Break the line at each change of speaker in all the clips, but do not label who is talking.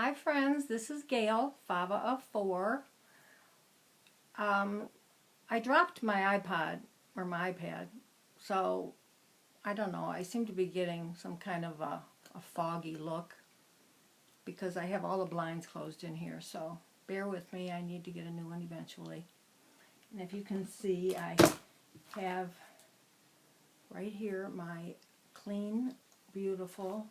Hi friends, this is Gail, Fava of 4. I dropped my iPod, or my iPad, so I don't know, I seem to be getting some kind of a foggy look because I have all the blinds closed in here, so bear with me, I need to get a new one eventually. And if you can see, I have right here my clean, beautiful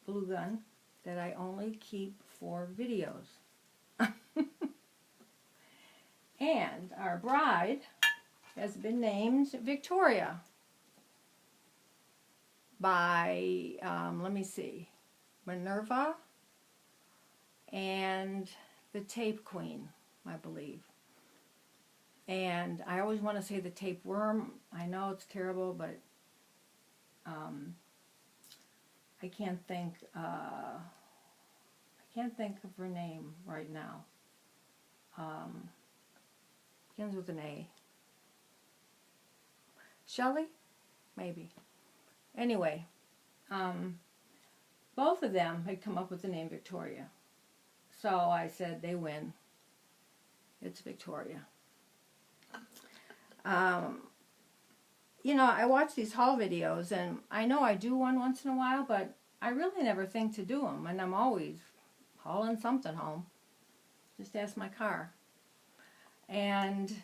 glue gun that I only keep for videos. And our bride has been named Victoria by, let me see, Minerva and the Tape Queen, I believe. And I always want to say the tapeworm. I know it's terrible, but I can't think of her name right now. Begins with an A. Shelley? Maybe. Anyway, both of them had come up with the name Victoria. So I said, they win. It's Victoria. You know, I watch these haul videos, and I know I do one once in a while, but I really never think to do them, and I'm always hauling something home. Just ask my car. And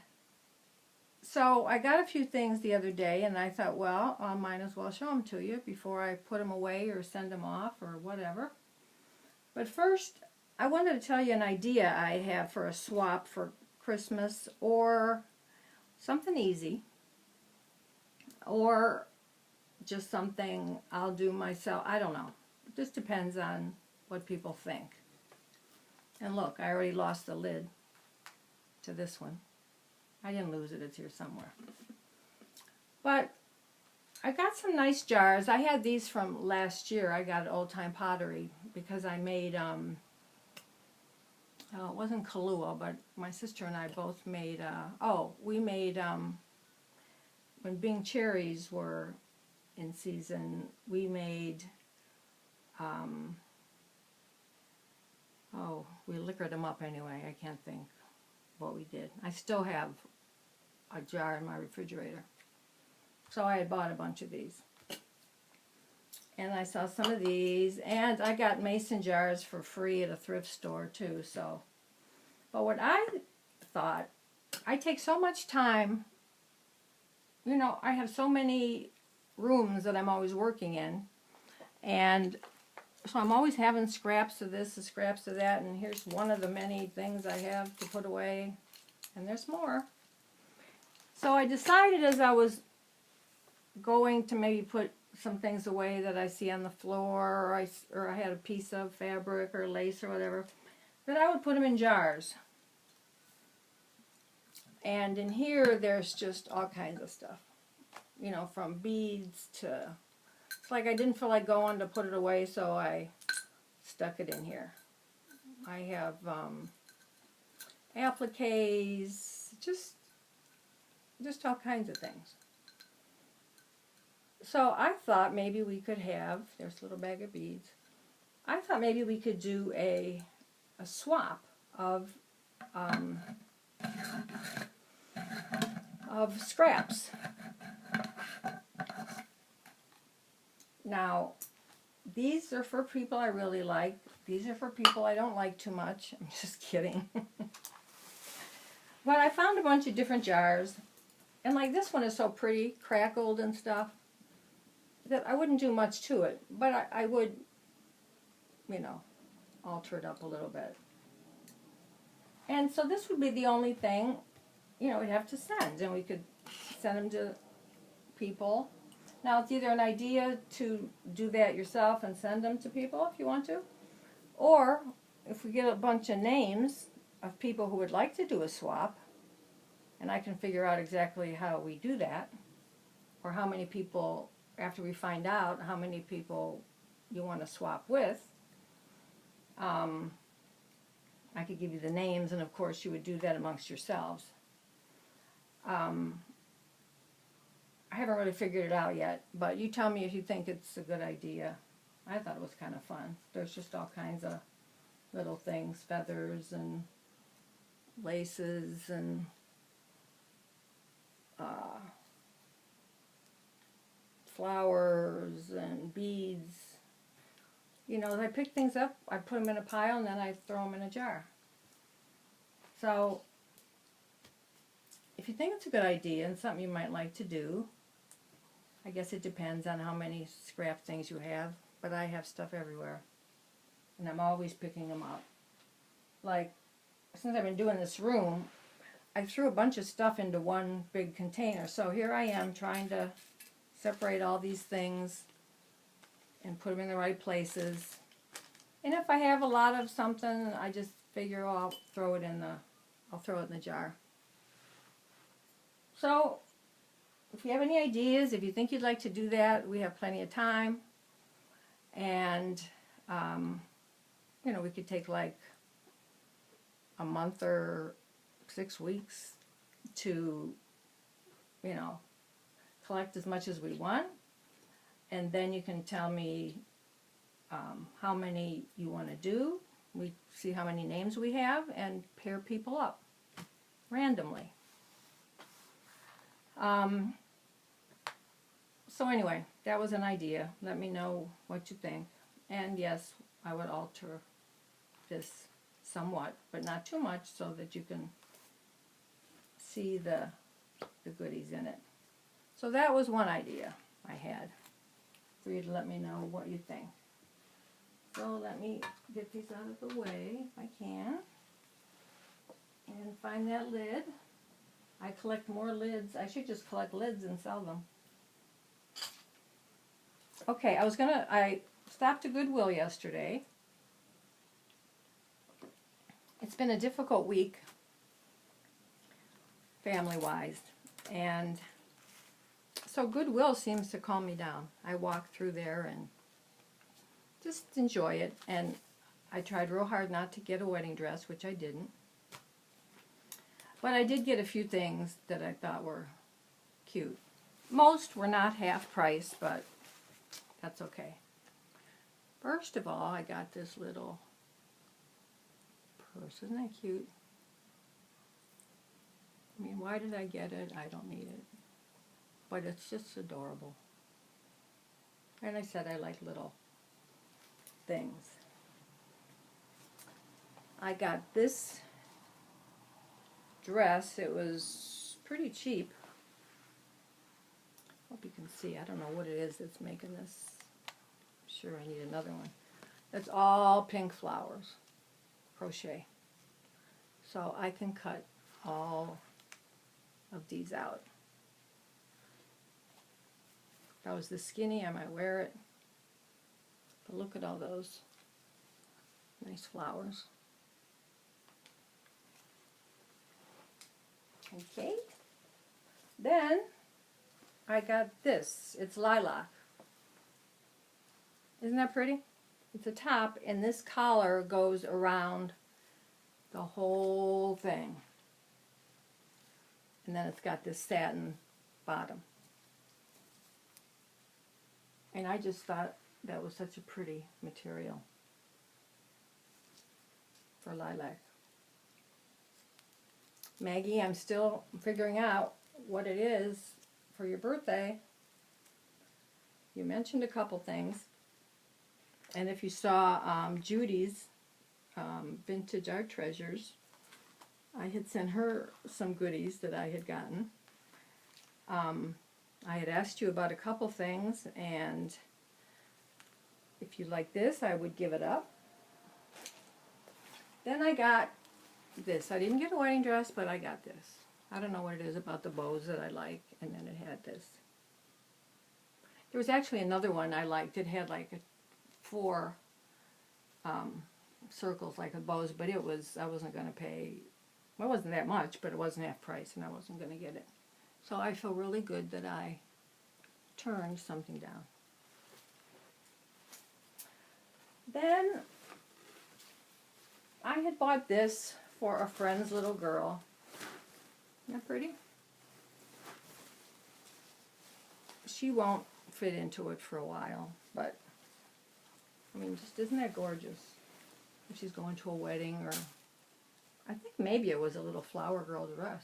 so I got a few things the other day, and I thought, well, I might as well show them to you before I put them away or send them off or whatever. But first, I wanted to tell you an idea I have for a swap for Christmas, or something easy, or just something I'll do myself. I don't know. It just depends on what people think. And look, I already lost the lid to this one. I didn't lose it, it's here somewhere. But I got some nice jars. I had these from last year. I got Old Time Pottery because I made, it wasn't Kahlua, but my sister and I both made, we made, when Bing cherries were in season, we made, we liquored them up anyway. I can't think what we did. I still have a jar in my refrigerator. So I had bought a bunch of these. And I saw some of these, and I got mason jars for free at a thrift store too. So, but what I thought, I take so much time, you know, I have so many rooms that I'm always working in, and so I'm always having scraps of this and scraps of that, and here's one of the many things I have to put away, and there's more. So I decided as I was going to maybe put some things away that I see on the floor, or I had a piece of fabric or lace or whatever, that I would put them in jars. And in here there's just all kinds of stuff, you know, from beads to, it's like I didn't feel like going to put it away, so I stuck it in here. I have appliques, just all kinds of things. So I thought maybe we could have, there's a little bag of beads, I thought maybe we could do a swap of scraps. Now, these are for people I really like. These are for people I don't like too much. I'm just kidding. But I found a bunch of different jars. And like this one is so pretty, crackled and stuff, that I wouldn't do much to it. But I would, you know, alter it up a little bit. And so this would be the only thing, you know, we'd have to send. And we could send them to people. Now, it's either an idea to do that yourself and send them to people if you want to, or if we get a bunch of names of people who would like to do a swap, and I can figure out exactly how we do that, or how many people, after we find out how many people you want to swap with, I could give you the names, and of course you would do that amongst yourselves. I haven't really figured it out yet, but you tell me if you think it's a good idea. I thought it was kind of fun. There's just all kinds of little things, feathers and laces and flowers and beads. You know, I pick things up, I put them in a pile, and then I throw them in a jar. So, if you think it's a good idea and something you might like to do, I guess it depends on how many scrap things you have, but I have stuff everywhere, and I'm always picking them up. Like, since I've been doing this room, I threw a bunch of stuff into one big container, so here I am trying to separate all these things and put them in the right places. And if I have a lot of something, I just figure, oh, I'll throw it in the jar. So, if you have any ideas, if you think you'd like to do that, we have plenty of time. And, you know, we could take like a month or 6 weeks to, you know, collect as much as we want. And then you can tell me how many you want to do. We see how many names we have and pair people up randomly. So anyway, that was an idea. Let me know what you think. And yes, I would alter this somewhat, but not too much, so that you can see the goodies in it. So that was one idea I had for you to let me know what you think. So let me get these out of the way if I can. And find that lid. I collect more lids. I should just collect lids and sell them. Okay, I stopped at Goodwill yesterday. It's been a difficult week, family-wise, and so Goodwill seems to calm me down. I walk through there and just enjoy it, and I tried real hard not to get a wedding dress, which I didn't. But I did get a few things that I thought were cute. Most were not half price, but that's okay. First of all, I got this little purse. Isn't that cute? I mean, why did I get it? I don't need it. But it's just adorable. And I said I like little things. I got this dress. It was pretty cheap. Hope you can see. I don't know what it is that's making this. I'm sure I need another one. It's all pink flowers. Crochet. So I can cut all of these out. If I was this skinny, I might wear it. But look at all those nice flowers. Okay. Then I got this. It's lilac. Isn't that pretty? It's a top, and this collar goes around the whole thing. And then it's got this satin bottom. And I just thought that was such a pretty material for lilac. Maggie, I'm still figuring out what it is for your birthday. You mentioned a couple things. And if you saw Judy's Vintage Art Treasures, I had sent her some goodies that I had gotten. I had asked you about a couple things, and if you like this, I would give it up. Then I got this. I didn't get a wedding dress, but I got this. I don't know what it is about the bows that I like, and then it had this. There was actually another one I liked. It had like 4 circles like a bows, but it was, I wasn't going to pay, well, it wasn't that much, but it wasn't half price, and I wasn't going to get it. So I feel really good that I turned something down. Then I had bought this for a friend's little girl. Isn't that pretty? She won't fit into it for a while, but I mean, just isn't that gorgeous? If she's going to a wedding, or I think maybe it was a little flower girl dress.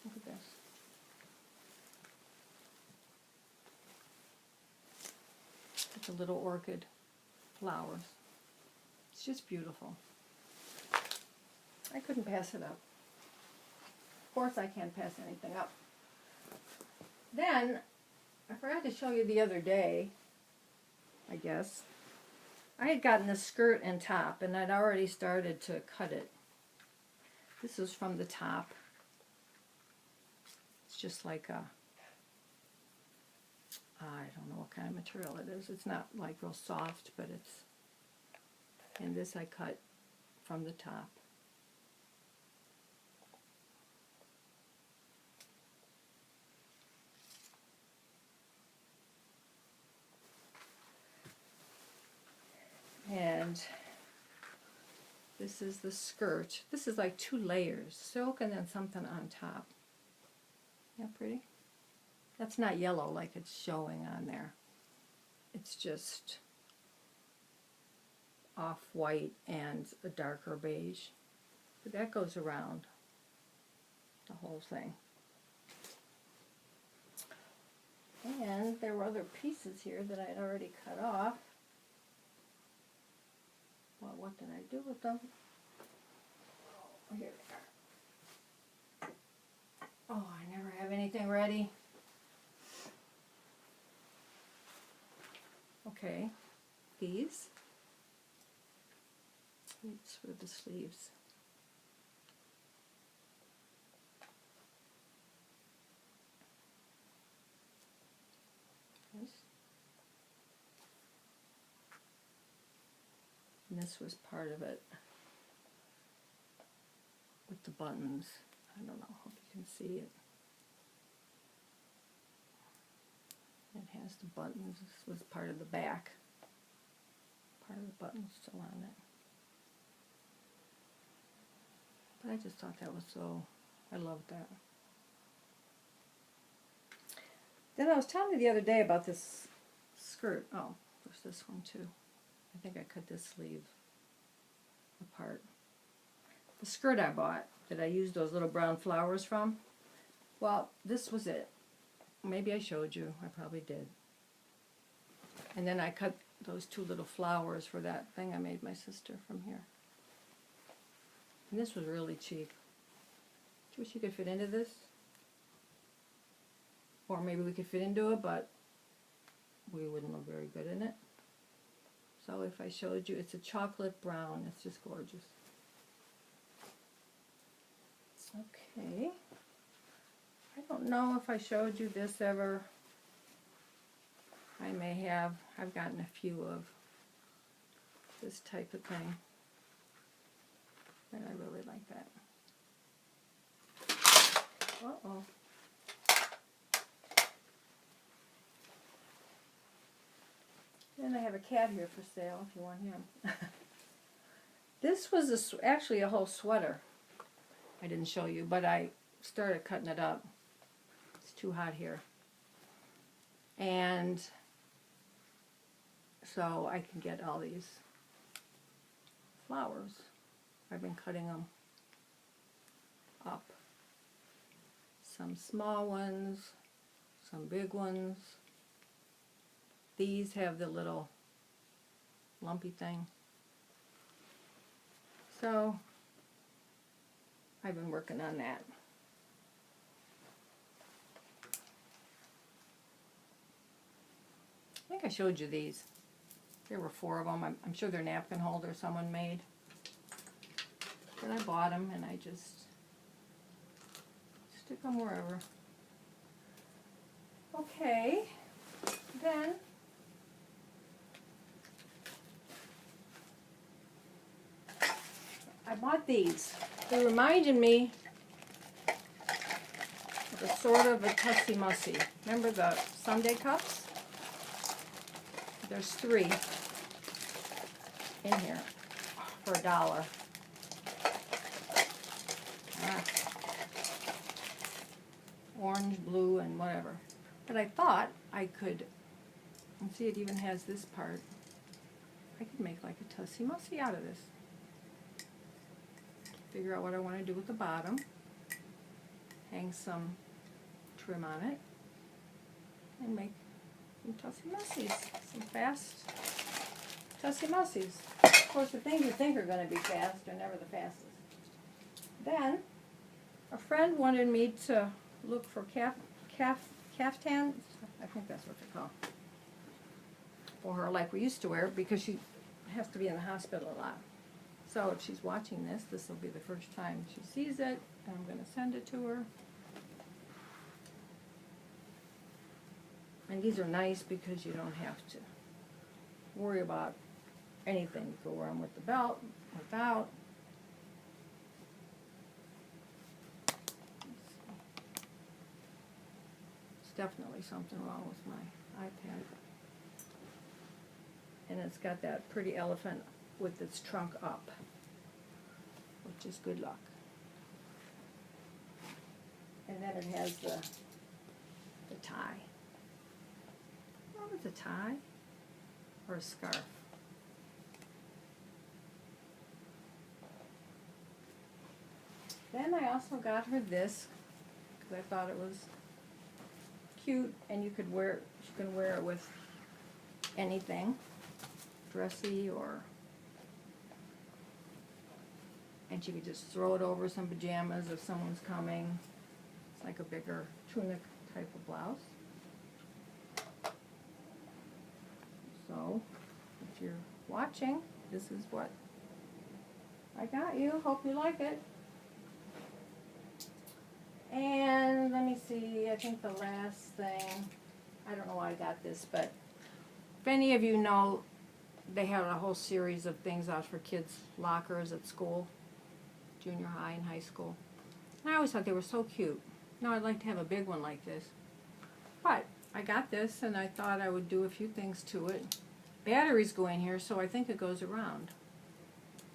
Look at this. With the little orchid flowers. It's just beautiful. I couldn't pass it up. Of course I can't pass anything up. Then, I forgot to show you the other day, I guess. I had gotten this skirt and top, and I'd already started to cut it. This is from the top. It's just like a, I don't know what kind of material it is. It's not like real soft, but it's, and this I cut from the top. And this is the skirt. This is like 2 layers, silk and then something on top. Yeah, pretty? That's not yellow like it's showing on there. It's just off-white and a darker beige. But that goes around the whole thing. And there were other pieces here that I had already cut off. Well, what did I do with them? Oh, here they are. Oh, I never have anything ready. Okay, these for the sleeves. And this was part of it with the buttons. I don't know, hope you can see it. It has the buttons. This was part of the back. Part of the button's still on it. But I just thought that was so, I loved that. Then I was telling you the other day about this skirt. Oh, there's this one too. I think I cut this sleeve apart. The skirt I bought, that I used those little brown flowers from, well, this was it. Maybe I showed you. I probably did. And then I cut those 2 little flowers for that thing I made my sister from here. And this was really cheap. Do you wish you could fit into this? Or maybe we could fit into it, but we wouldn't look very good in it. So if I showed you, it's a chocolate brown. It's just gorgeous. Okay. I don't know if I showed you this ever. I may have. I've gotten a few of this type of thing. And I really like that. Uh-oh. Then I have a cat here for sale if you want him. This was actually a whole sweater. I didn't show you, but I started cutting it up. It's too hot here. And so I can get all these flowers. I've been cutting them up. Some small ones, some big ones. These have the little lumpy thing. So I've been working on that. I think I showed you these. There were 4 of them. I'm sure they're napkin holders someone made. But I bought them and I just stick them wherever. Okay, then I bought these. They reminded me of a sort of a Tussie Mussy. Remember the Sunday cups? There's 3 in here for $1. Orange, blue, and whatever. But I thought I could, and see it even has this part, I could make like a tussy mussy out of this. Figure out what I want to do with the bottom. Hang some trim on it. And make some tussy mussies. Some fast tussy mussies. Of course, the things you think are going to be fast are never the fastest. Then, a friend wanted me to look for caftans, I think that's what they're called, for her, like we used to wear, because she has to be in the hospital a lot. So if she's watching this, this will be the first time she sees it, and I'm going to send it to her. And these are nice because you don't have to worry about anything. You can wear them with the belt, without. It's definitely something wrong with my iPad. And it's got that pretty elephant with its trunk up, which is good luck. And then it has the tie. What was a tie? Or a scarf? Then I also got her this, because I thought it was cute, and you can wear it with anything, dressy, or, and you could just throw it over some pajamas if someone's coming. It's like a bigger tunic type of blouse. So, if you're watching, this is what I got you. Hope you like it. And let me see, I think the last thing, I don't know why I got this, but if any of you know, they had a whole series of things out for kids' lockers at school, junior high and high school. And I always thought they were so cute. Now I'd like to have a big one like this. But I got this, and I thought I would do a few things to it. Batteries go in here, so I think it goes around.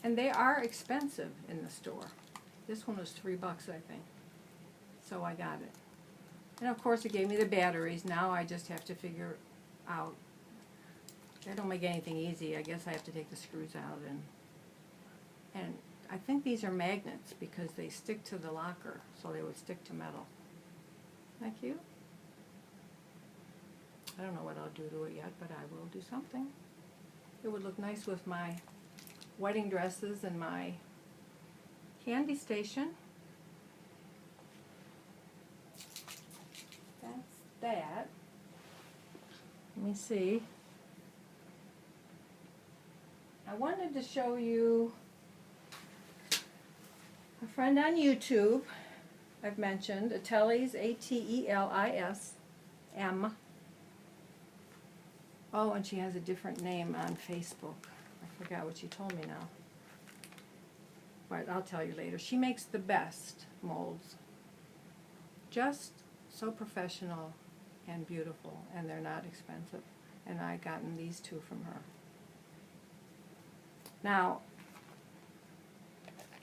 And they are expensive in the store. This one was $3, I think. So I got it. And of course it gave me the batteries. Now I just have to figure out. They don't make anything easy. I guess I have to take the screws out. And I think these are magnets because they stick to the locker, so they would stick to metal. Isn't that cute? I don't know what I'll do to it yet, but I will do something. It would look nice with my wedding dresses and my candy station. That's that. Let me see. I wanted to show you a friend on YouTube I've mentioned, Atelis, A-T-E-L-I-S-M. Oh, and she has a different name on Facebook. I forgot what she told me now. But I'll tell you later. She makes the best molds. Just so professional and beautiful, and they're not expensive. And I've gotten these two from her. Now,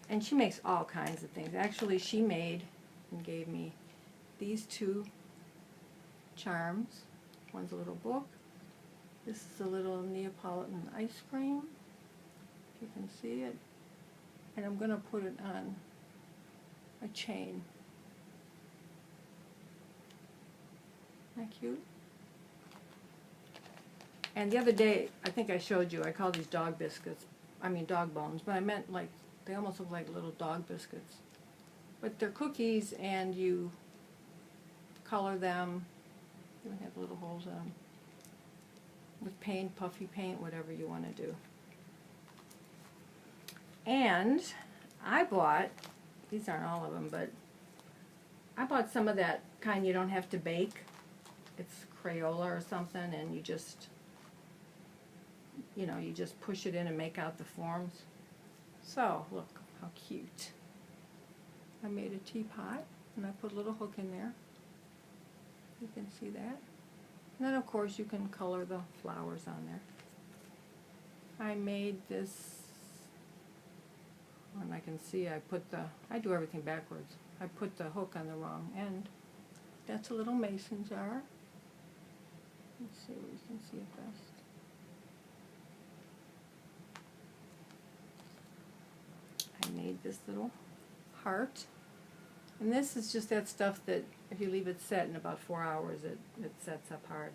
and she makes all kinds of things. Actually, she made and gave me these two charms. One's a little book. This is a little Neapolitan ice cream, if you can see it. And I'm going to put it on a chain. Isn't that cute? And the other day, I think I showed you, I call these dog biscuits. I mean dog bones, but I meant like, they almost look like little dog biscuits. But they're cookies, and you color them. You have little holes in them. With paint, puffy paint, whatever you want to do. And I bought, these aren't all of them, but I bought some of that kind you don't have to bake. It's Crayola or something, and you just, you know, you just push it in and make out the forms. So, look how cute. I made a teapot, and I put a little hook in there. You can see that. And then, of course, you can color the flowers on there. I made this, and I can see I do everything backwards. I put the hook on the wrong end. That's a little mason jar. see where you can see it best. I made this little heart. And this is just that stuff that if you leave it set in about 4 hours, it sets up hard.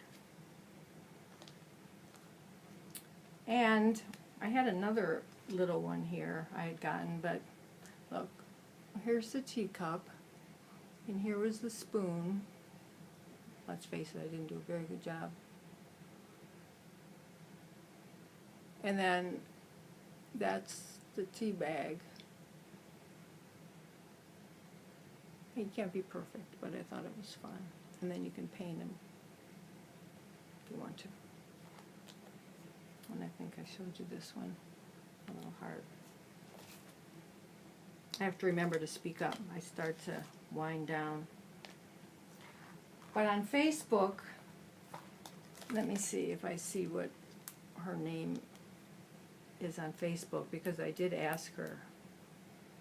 And I had another little one here I had gotten, but look, here's the teacup, and here was the spoon. Let's face it, I didn't do a very good job. And then that's the tea bag. You can't be perfect, but I thought it was fun. And then you can paint them if you want to. And I think I showed you this one, a little heart. I have to remember to speak up. I start to wind down. But on Facebook, let me see if I see what her name is on Facebook, because I did ask her.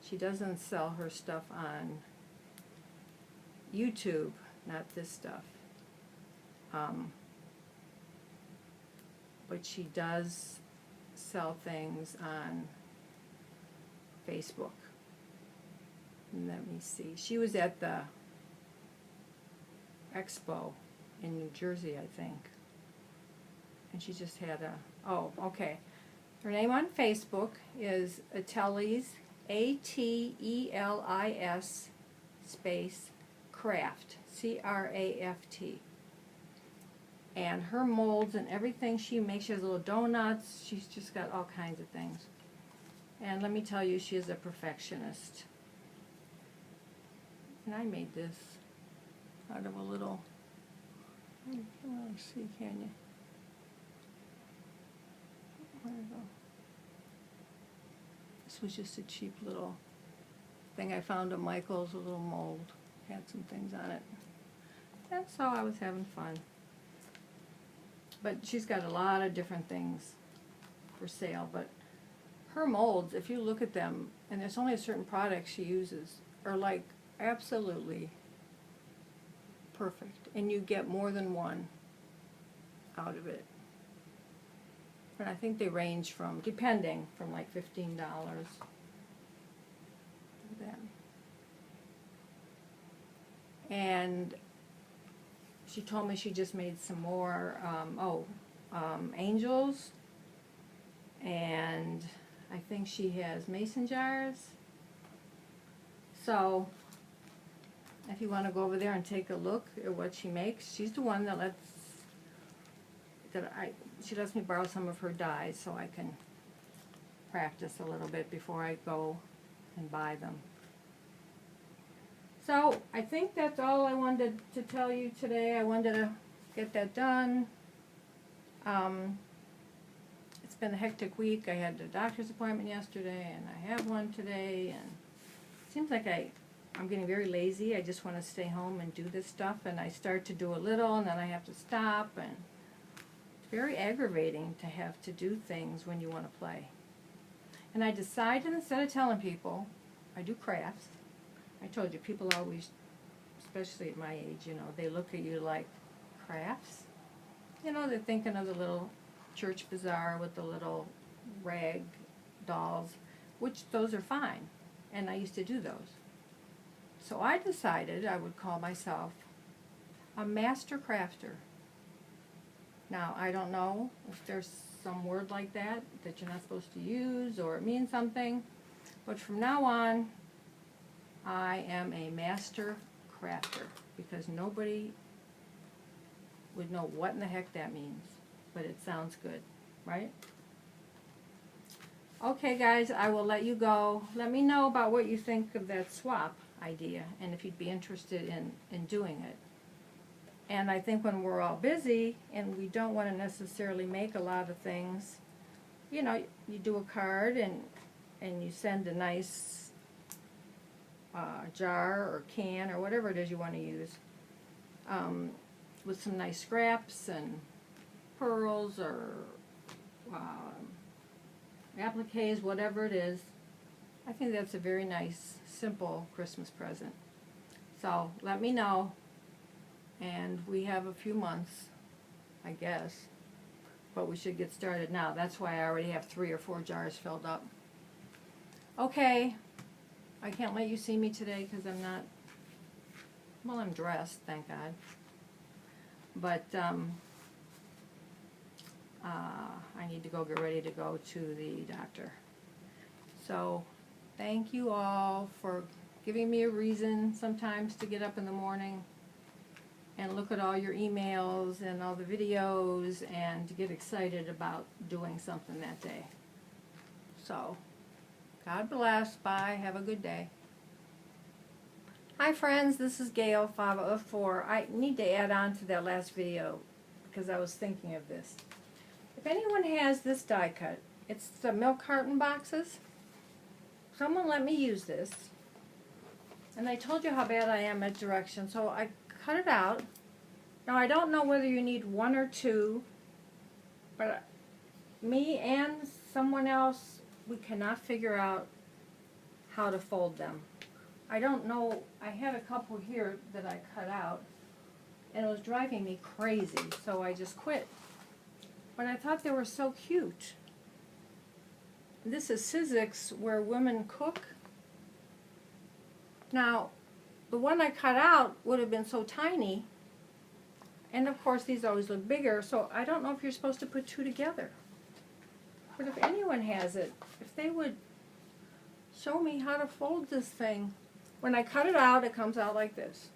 She doesn't sell her stuff on YouTube, not this stuff. But she does sell things on Facebook. And let me see. She was at the Expo in New Jersey, I think. And she just had a, oh, okay. Her name on Facebook is Atelis, A-T-E-L-I-S space Craft, C-R-A-F-T. And her molds and everything she makes, she has little donuts, she's just got all kinds of things. And let me tell you, she is a perfectionist. And I made this out of a little, you can't really see, can you? Where did it go? This was just a cheap little thing I found at Michael's, a little mold. Had some things on it. And so I was having fun. But she's got a lot of different things for sale. But her molds, if you look at them, and there's only a certain product she uses, are like absolutely perfect. And you get more than one out of it. And I think they range from, depending, from like $15 to that. And she told me she just made some more, angels, and I think she has mason jars. So if you want to go over there and take a look at what she makes, she's the one that she lets me borrow some of her dyes so I can practice a little bit before I go and buy them. So I think that's all I wanted to tell you today. I wanted to get that done. It's been a hectic week. I had a doctor's appointment yesterday, and I have one today, and it seems like I'm getting very lazy. I just want to stay home and do this stuff, and I start to do a little, and then I have to stop, and it's very aggravating to have to do things when you want to play. And I decided, instead of telling people, I do crafts. I told you, people always, especially at my age, you know, they look at you like, crafts? You know, they're thinking of the little church bazaar with the little rag dolls, which those are fine, and I used to do those. So I decided I would call myself a master crafter. Now, I don't know if there's some word like that you're not supposed to use, or it means something, but from now on, I am a master crafter, because nobody would know what in the heck that means, but it sounds good, right? Okay, guys, I will let you go. Let me know about what you think of that swap idea, and if you'd be interested in doing it. And I think when we're all busy and we don't want to necessarily make a lot of things, you know, you do a card and you send a nice jar or can or whatever it is you want to use, with some nice scraps and pearls or appliques, whatever it is. I think that's a very nice, simple Christmas present. So let me know, and we have a few months I guess. But we should get started now. That's why I already have 3 or 4 jars filled up. Okay, I can't let you see me today because I'm not, well, I'm dressed, thank God. But I need to go get ready to go to the doctor. So thank you all for giving me a reason sometimes to get up in the morning and look at all your emails and all the videos and to get excited about doing something that day. So, God bless. Bye. Have a good day. Hi friends, this is Gail 504. I need to add on to that last video because I was thinking of this. If anyone has this die cut, it's the milk carton boxes. Someone let me use this. And I told you how bad I am at direction, so I cut it out. Now I don't know whether you need 1 or 2, but me and someone else, we cannot figure out how to fold them. I don't know, I had a couple here that I cut out, and it was driving me crazy, so I just quit. But I thought they were so cute. This is Sizzix, where women cook. Now, the one I cut out would have been so tiny, and of course these always look bigger, so I don't know if you're supposed to put 2 together. But if anyone has it, if they would show me how to fold this thing. When I cut it out, it comes out like this.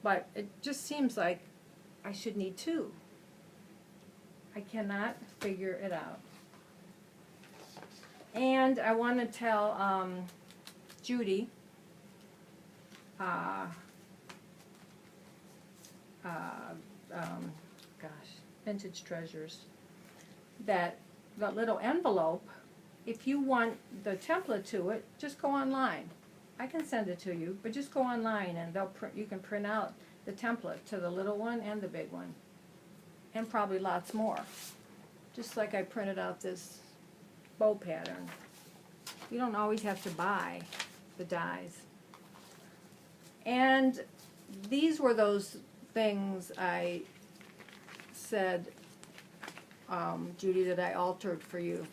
But it just seems like I should need 2. I cannot figure it out. And I want to tell Judy, Vintage Treasures, that little envelope, if you want the template to it, just go online. I can send it to you, but just go online and you can print out the template to the little one and the big one. And probably lots more. Just like I printed out this bow pattern. You don't always have to buy the dies. And these were those things I said, Judy, that I altered for you.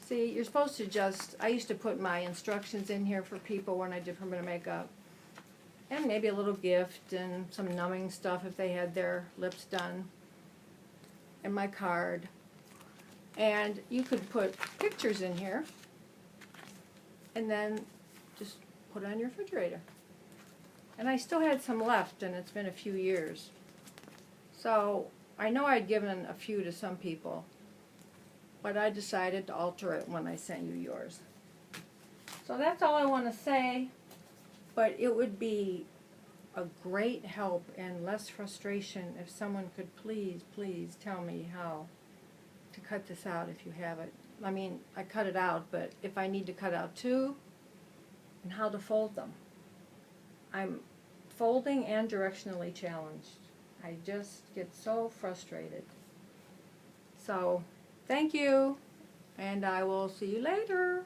See, you're supposed to just, I used to put my instructions in here for people when I did permanent makeup. And maybe a little gift and some numbing stuff if they had their lips done. And my card. And you could put pictures in here and then just put it on your refrigerator. And I still had some left, and it's been a few years. So I know I'd given a few to some people, but I decided to alter it when I sent you yours. So that's all I want to say, but it would be a great help and less frustration if someone could please tell me how to cut this out if you have it. I mean, I cut it out, but if I need to cut out 2, and how to fold them. I'm folding and directionally challenged. I just get so frustrated. So, thank you, and I will see you later.